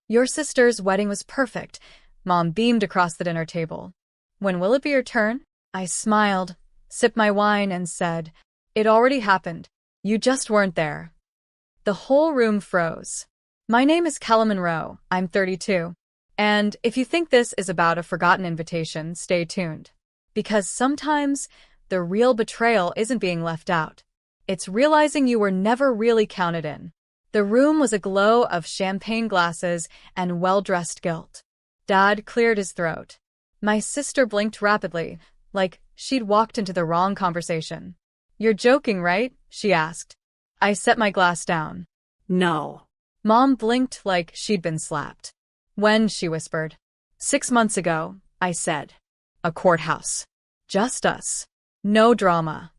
Your sister's wedding was perfect. Mom beamed across the dinner table. When will it be your turn? I smiled, sipped my wine, and said, it already happened. You just weren't there. The whole room froze. My name is Kell Monroe. I'm 32. And if you think this is about a forgotten invitation, stay tuned. Because sometimes the real betrayal isn't being left out. It's realizing you were never really counted in. The room was aglow of champagne glasses and well-dressed guilt. Dad cleared his throat. My sister blinked rapidly, like she'd walked into the wrong conversation. You're joking, right? She asked. I set my glass down. No. Mom blinked like she'd been slapped. When? She whispered. 6 months ago, I said. A courthouse. Just us. No drama.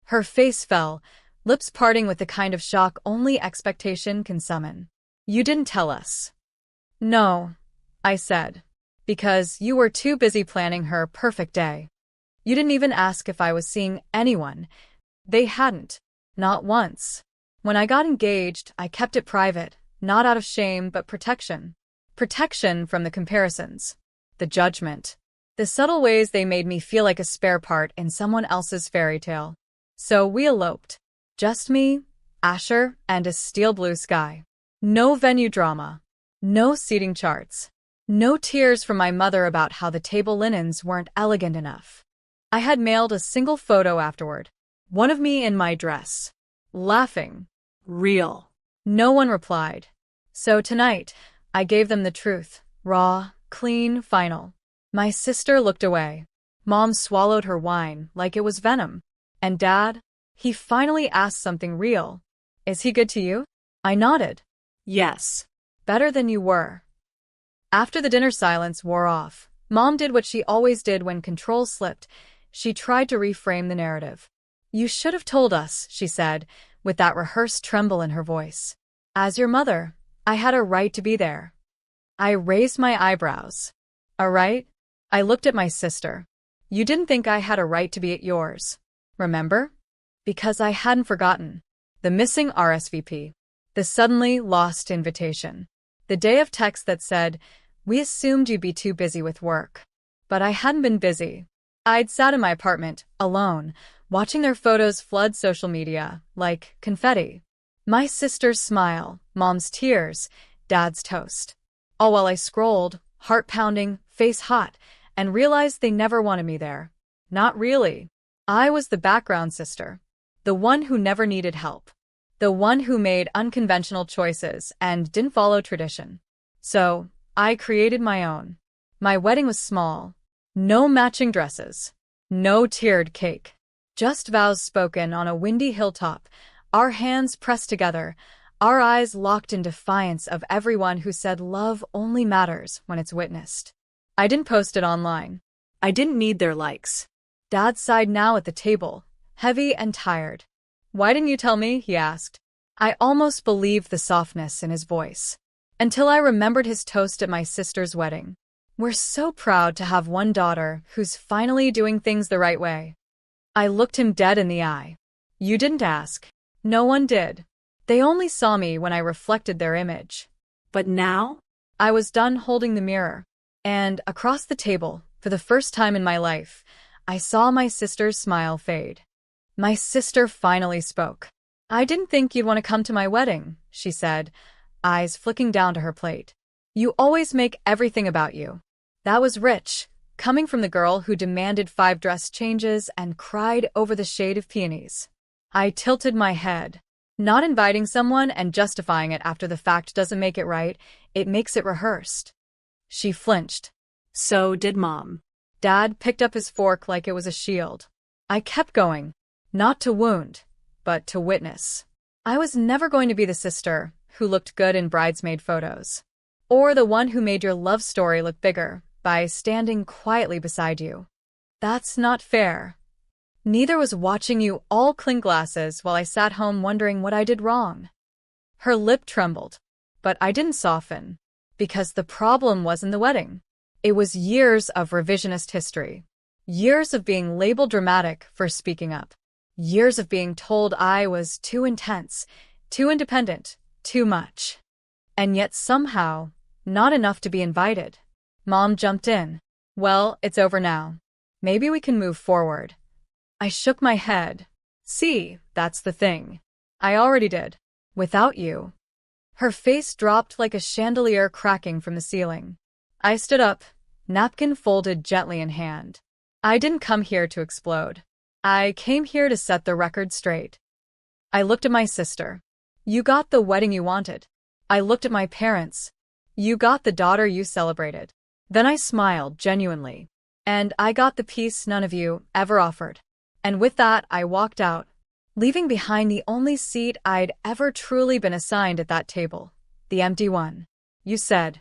Her face fell, lips parting with the kind of shock only expectation can summon. You didn't tell us. No, I said. Because you were too busy planning her perfect day. You didn't even ask if I was seeing anyone. They hadn't. Not once. When I got engaged, I kept it private, not out of shame but protection. Protection from the comparisons. The judgment. The subtle ways they made me feel like a spare part in someone else's fairy tale. So we eloped. Just me, Asher, and a steel blue sky. No venue drama. No seating charts. No tears from my mother about how the table linens weren't elegant enough. I had mailed a single photo afterward. One of me in my dress. Laughing. Real. No one replied. So tonight, I gave them the truth. Raw, clean, final. My sister looked away. Mom swallowed her wine like it was venom. And Dad? He finally asked something real. Is he good to you? I nodded. Yes. Better than you were. After the dinner silence wore off, Mom did what she always did when control slipped. She tried to reframe the narrative. You should have told us, she said, with that rehearsed tremble in her voice. As your mother, I had a right to be there. I raised my eyebrows. A right? I looked at my sister. You didn't think I had a right to be at yours. Remember? Because I hadn't forgotten. The missing RSVP. The suddenly lost invitation. The day of text that said, we assumed you'd be too busy with work. But I hadn't been busy. I'd sat in my apartment, alone, watching their photos flood social media, like confetti. My sister's smile, Mom's tears, Dad's toast. All while I scrolled, heart pounding, face hot, and realized they never wanted me there. Not really. I was the background sister. The one who never needed help. The one who made unconventional choices and didn't follow tradition. So, I created my own. My wedding was small. No matching dresses. No tiered cake. Just vows spoken on a windy hilltop, our hands pressed together, our eyes locked in defiance of everyone who said love only matters when it's witnessed. I didn't post it online. I didn't need their likes. Dad sighed now at the table, heavy and tired. Why didn't you tell me? He asked. I almost believed the softness in his voice. Until I remembered his toast at my sister's wedding. We're so proud to have one daughter who's finally doing things the right way. I looked him dead in the eye. You didn't ask. No one did. They only saw me when I reflected their image. But now? I was done holding the mirror. And across the table, for the first time in my life, I saw my sister's smile fade. My sister finally spoke. I didn't think you'd want to come to my wedding, she said, eyes flicking down to her plate. You always make everything about you. That was rich, coming from the girl who demanded 5 dress changes and cried over the shade of peonies. I tilted my head. Not inviting someone and justifying it after the fact doesn't make it right, it makes it rehearsed. She flinched. So did Mom. Dad picked up his fork like it was a shield. I kept going. Not to wound, but to witness. I was never going to be the sister who looked good in bridesmaid photos. Or the one who made your love story look bigger by standing quietly beside you. That's not fair. Neither was watching you all clink glasses while I sat home wondering what I did wrong. Her lip trembled, but I didn't soften, because the problem wasn't the wedding. It was years of revisionist history. Years of being labeled dramatic for speaking up. Years of being told I was too intense, too independent, too much. And yet somehow, Not enough to be invited. Mom jumped in. Well, it's over now. Maybe we can move forward. I shook my head. See, that's the thing. I already did. Without you. Her face dropped like a chandelier cracking from the ceiling. I stood up, napkin folded gently in hand. I didn't come here to explode. I came here to set the record straight. I looked at my sister. You got the wedding you wanted. I looked at my parents. You got the daughter you celebrated. Then I smiled genuinely. And I got the peace none of you ever offered. And with that, I walked out, leaving behind the only seat I'd ever truly been assigned at that table, the empty one. You said.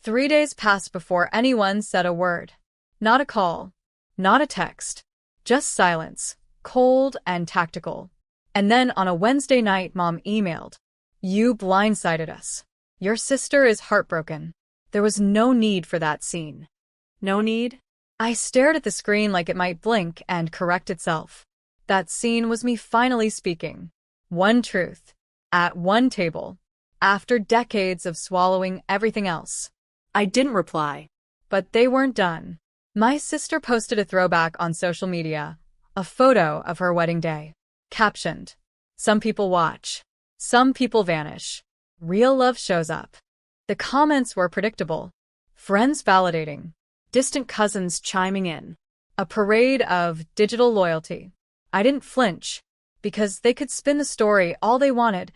3 days passed before anyone said a word. Not a call. Not a text. Just silence, cold and tactical. And then on a Wednesday night, Mom emailed. You blindsided us. Your sister is heartbroken. There was no need for that scene. No need? I stared at the screen like it might blink and correct itself. That scene was me finally speaking. One truth. At one table. After decades of swallowing everything else. I didn't reply. But they weren't done. My sister posted a throwback on social media, a photo of her wedding day. Captioned, some people watch. Some people vanish. Real love shows up. The comments were predictable. Friends validating. Distant cousins chiming in. A parade of digital loyalty. I didn't flinch, because they could spin the story all they wanted.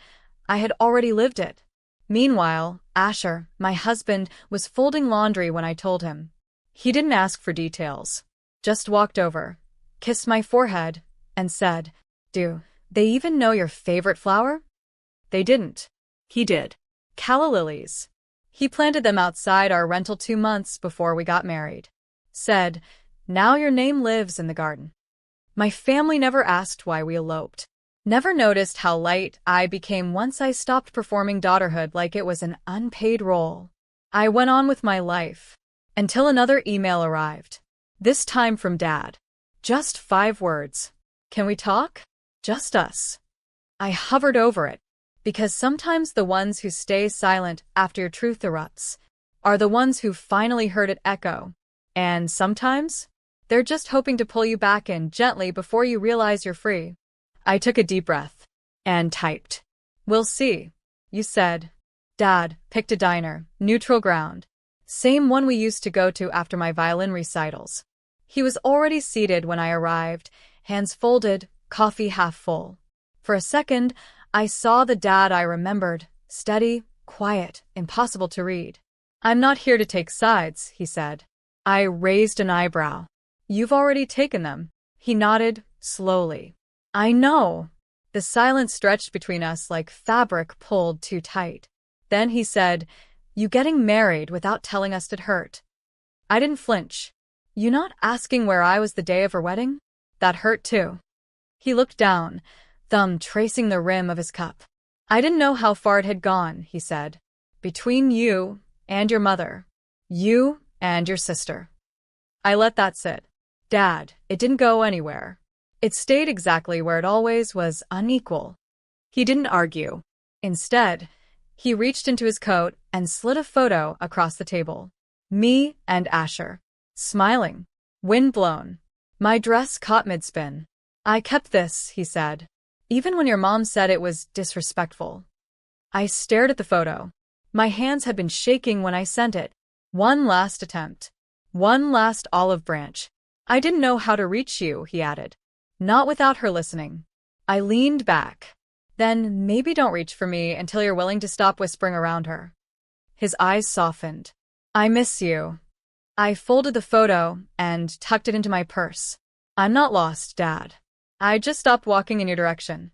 I had already lived it. Meanwhile, Asher, my husband, was folding laundry when I told him. He didn't ask for details. Just walked over, kissed my forehead, and said, Do they even know your favorite flower? They didn't. He did. Calla lilies. He planted them outside our rental 2 months before we got married. Said, now your name lives in the garden. My family never asked why we eloped. Never noticed how light I became once I stopped performing daughterhood like it was an unpaid role. I went on with my life. Until another email arrived. This time from Dad. Just 5 words. Can we talk? Just us. I hovered over it. Because sometimes the ones who stay silent after your truth erupts are the ones who finally heard it echo. And sometimes, they're just hoping to pull you back in gently before you realize you're free. I took a deep breath and typed. We'll see, you said. Dad picked a diner, neutral ground. Same one we used to go to after my violin recitals. He was already seated when I arrived, hands folded, coffee half full. For a second, I saw the Dad I remembered, steady, quiet, impossible to read. I'm not here to take sides, he said. I raised an eyebrow. You've already taken them. He nodded, slowly. I know. The silence stretched between us like fabric pulled too tight. Then he said, You getting married without telling us did hurt. I didn't flinch. You not asking where I was the day of her wedding? That hurt too. He looked down, thumb tracing the rim of his cup. I didn't know how far it had gone, he said. Between you and your mother. You and your sister. I let that sit. Dad, it didn't go anywhere. It stayed exactly where it always was, unequal. He didn't argue. Instead, he reached into his coat and slid a photo across the table. Me and Asher. Smiling. Wind blown. My dress caught mid-spin. I kept this, he said. Even when your mom said it was disrespectful. I stared at the photo. My hands had been shaking when I sent it. One last attempt. One last olive branch. I didn't know how to reach you, he added. Not without her listening. I leaned back. Then maybe don't reach for me until you're willing to stop whispering around her. His eyes softened. I miss you. I folded the photo and tucked it into my purse. I'm not lost, Dad. I just stopped walking in your direction.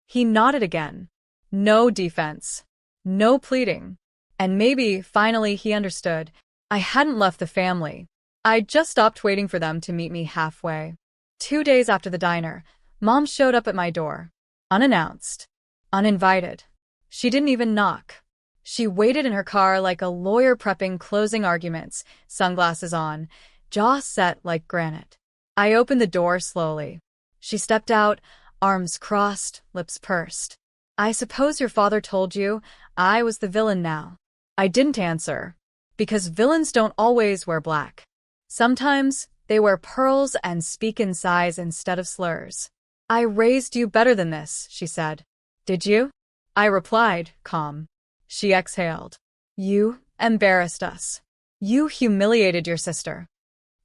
He nodded again. No defense. No pleading. And maybe, finally, he understood. I hadn't left the family. I'd just stopped waiting for them to meet me halfway. 2 days after the diner, Mom showed up at my door. Unannounced. Uninvited. She didn't even knock. She waited in her car like a lawyer prepping closing arguments, sunglasses on, jaw set like granite. I opened the door slowly. She stepped out, arms crossed, lips pursed. I suppose your father told you I was the villain now. I didn't answer. Because villains don't always wear black. Sometimes they wear pearls and speak in sighs instead of slurs. I raised you better than this, she said. Did you? I replied, calm. She exhaled. You embarrassed us. You humiliated your sister.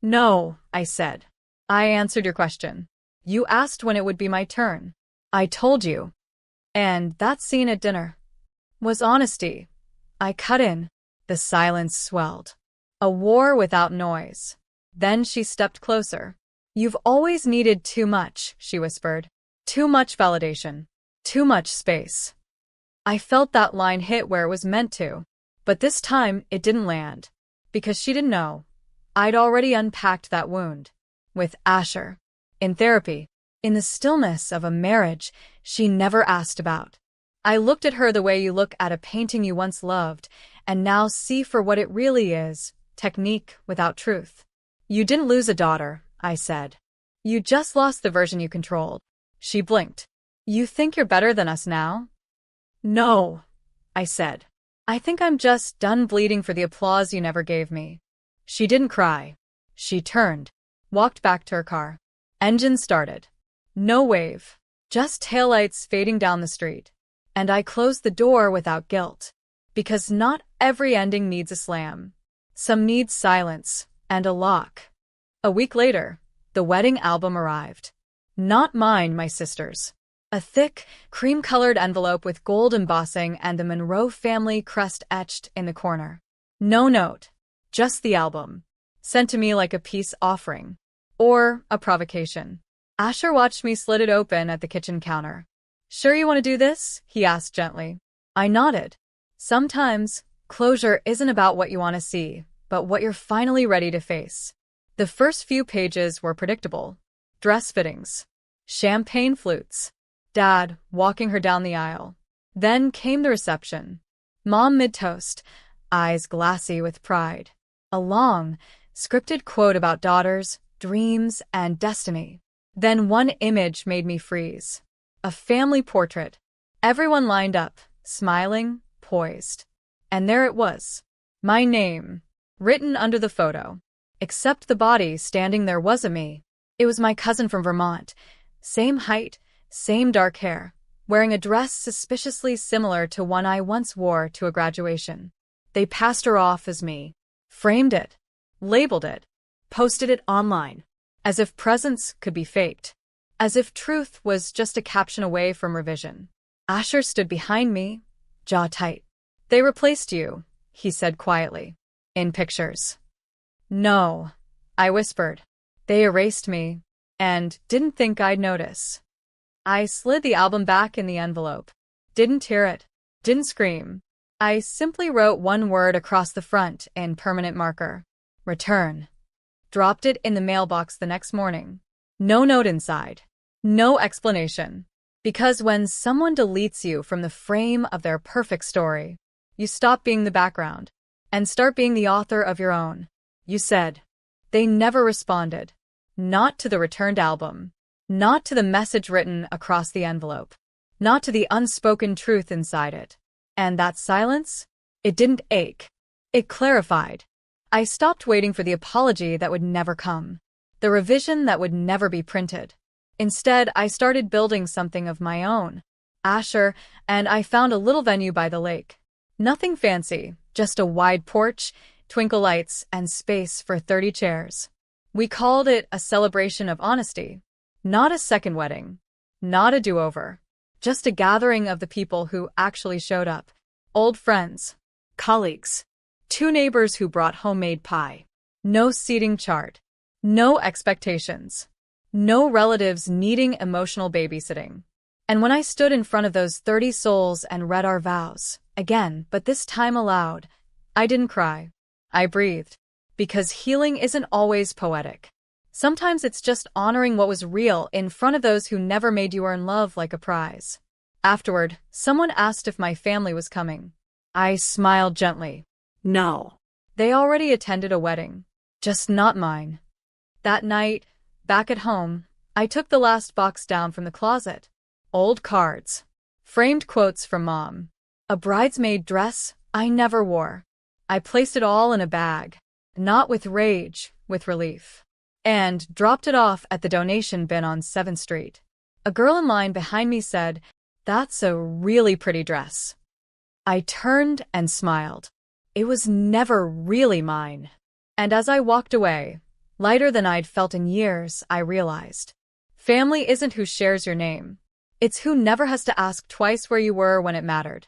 No, I said. I answered your question. You asked when it would be my turn. I told you. And that scene at dinner was honesty. I cut in. The silence swelled. A war without noise. Then she stepped closer. You've always needed too much, she whispered. Too much validation. Too much space. I felt that line hit where it was meant to. But this time, it didn't land. Because she didn't know. I'd already unpacked that wound. With Asher. In therapy. In the stillness of a marriage she never asked about. I looked at her the way you look at a painting you once loved, and now see for what it really is, technique without truth. You didn't lose a daughter, I said. You just lost the version you controlled. She blinked. You think you're better than us now? No, I said. I think I'm just done bleeding for the applause you never gave me. She didn't cry. She turned, walked back to her car. Engine started. No wave, just taillights fading down the street. And I closed the door without guilt. Because not every ending needs a slam. Some need silence and a lock. A week later, the wedding album arrived. Not mine, my sister's. A thick, cream-colored envelope with gold embossing and the Monroe family crest etched in the corner. No note, just the album. Sent to me like a peace offering. Or a provocation. Asher watched me slit it open at the kitchen counter. Sure you want to do this? He asked gently. I nodded. Sometimes, closure isn't about what you want to see, but what you're finally ready to face. The first few pages were predictable. Dress fittings. Champagne flutes. Dad walking her down the aisle. Then came the reception. Mom mid-toast, eyes glassy with pride. A long, scripted quote about daughters, dreams, and destiny. Then one image made me freeze. A family portrait. Everyone lined up, smiling, poised. And there it was. My name, written under the photo. Except the body standing there wasn't me. It was my cousin from Vermont. Same height, same dark hair, wearing a dress suspiciously similar to one I once wore to a graduation. They passed her off as me. Framed it. Labeled it. Posted it online. As if presence could be faked. As if truth was just a caption away from revision. Asher stood behind me, jaw tight. They replaced you, he said quietly. In pictures. No, I whispered. They erased me, and didn't think I'd notice. I slid the album back in the envelope. Didn't tear it. Didn't scream. I simply wrote one word across the front in permanent marker. Return. Dropped it in the mailbox the next morning. No note inside. No explanation. Because when someone deletes you from the frame of their perfect story, you stop being the background and start being the author of your own. You said. They never responded. Not to the returned album. Not to the message written across the envelope. Not to the unspoken truth inside it. And that silence? It didn't ache. It clarified. I stopped waiting for the apology that would never come. The revision that would never be printed. Instead, I started building something of my own. Asher and I found a little venue by the lake. Nothing fancy, just a wide porch, twinkle lights, and space for 30 chairs. We called it a celebration of honesty. Not a second wedding. Not a do-over. Just a gathering of the people who actually showed up. Old friends. Colleagues. 2 neighbors who brought homemade pie. No seating chart. No expectations. No relatives needing emotional babysitting. And when I stood in front of those 30 souls and read our vows, again, but this time aloud, I didn't cry. I breathed. Because healing isn't always poetic. Sometimes it's just honoring what was real in front of those who never made you earn love like a prize. Afterward, someone asked if my family was coming. I smiled gently. No. They already attended a wedding. Just not mine. That night, back at home, I took the last box down from the closet. Old cards. Framed quotes from Mom. A bridesmaid dress I never wore. I placed it all in a bag, not with rage, with relief, and dropped it off at the donation bin on 7th Street. A girl in line behind me said, "That's a really pretty dress." I turned and smiled. It was never really mine. And as I walked away, lighter than I'd felt in years, I realized, family isn't who shares your name. It's who never has to ask twice where you were when it mattered.